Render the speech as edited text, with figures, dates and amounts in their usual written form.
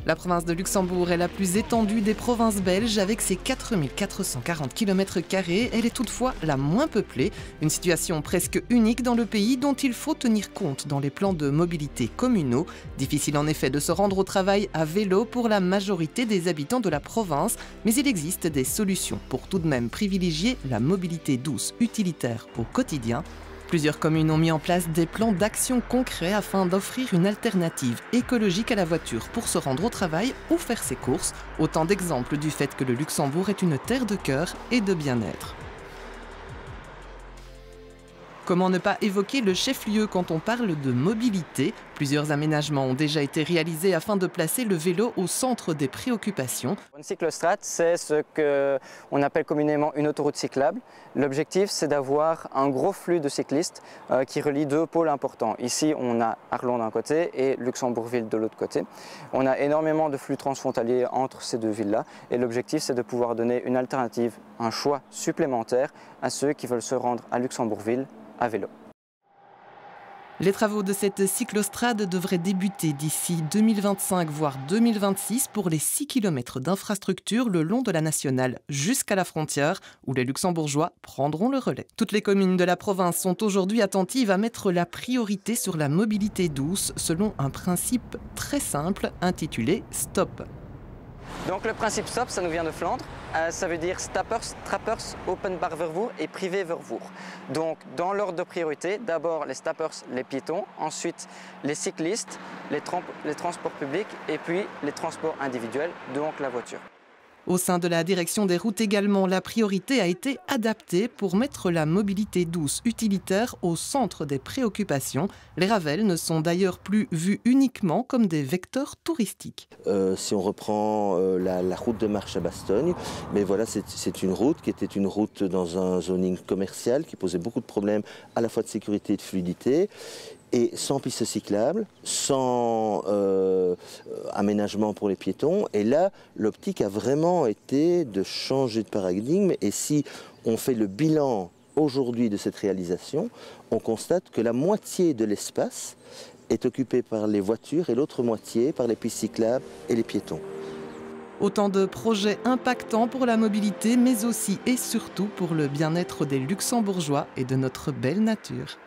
La province de Luxembourg est la plus étendue des provinces belges avec ses 4440 km². Elle est toutefois la moins peuplée, une situation presque unique dans le pays dont il faut tenir compte dans les plans de mobilité communaux. Difficile en effet de se rendre au travail à vélo pour la majorité des habitants de la province, mais il existe des solutions pour tout de même privilégier la mobilité douce utilitaire au quotidien. Plusieurs communes ont mis en place des plans d'action concrets afin d'offrir une alternative écologique à la voiture pour se rendre au travail ou faire ses courses. Autant d'exemples du fait que le Luxembourg est une terre de cœur et de bien-être. Comment ne pas évoquer le chef-lieu quand on parle de mobilité? Plusieurs aménagements ont déjà été réalisés afin de placer le vélo au centre des préoccupations. Une cyclostrate, c'est ce qu'on appelle communément une autoroute cyclable. L'objectif, c'est d'avoir un gros flux de cyclistes qui relie deux pôles importants. Ici, on a Arlon d'un côté et Luxembourg-Ville de l'autre côté. On a énormément de flux transfrontaliers entre ces deux villes-là. Et l'objectif, c'est de pouvoir donner une alternative, un choix supplémentaire à ceux qui veulent se rendre à Luxembourg-Ville à vélo. Les travaux de cette cyclostrade devraient débuter d'ici 2025 voire 2026 pour les 6 km d'infrastructure le long de la nationale jusqu'à la frontière où les Luxembourgeois prendront le relais. Toutes les communes de la province sont aujourd'hui attentives à mettre la priorité sur la mobilité douce selon un principe très simple intitulé STOP. Donc le principe STOP, ça nous vient de Flandre. Ça veut dire Stappers, Trappers, Open Bar Vervoer et Privé Vervoer. Donc dans l'ordre de priorité, d'abord les Stappers, les piétons, ensuite les cyclistes, les transports publics et puis les transports individuels, donc la voiture. Au sein de la direction des routes également, la priorité a été adaptée pour mettre la mobilité douce utilitaire au centre des préoccupations. Les ravels ne sont d'ailleurs plus vus uniquement comme des vecteurs touristiques. Si on reprend la route de Marche à Bastogne, mais voilà, c'est une route qui était une route dans un zoning commercial qui posait beaucoup de problèmes à la fois de sécurité et de fluidité. Et sans piste cyclable, sans aménagement pour les piétons. Et là, l'optique a vraiment été de changer de paradigme. Et si on fait le bilan aujourd'hui de cette réalisation, on constate que la moitié de l'espace est occupée par les voitures et l'autre moitié par les pistes cyclables et les piétons. Autant de projets impactants pour la mobilité, mais aussi et surtout pour le bien-être des Luxembourgeois et de notre belle nature.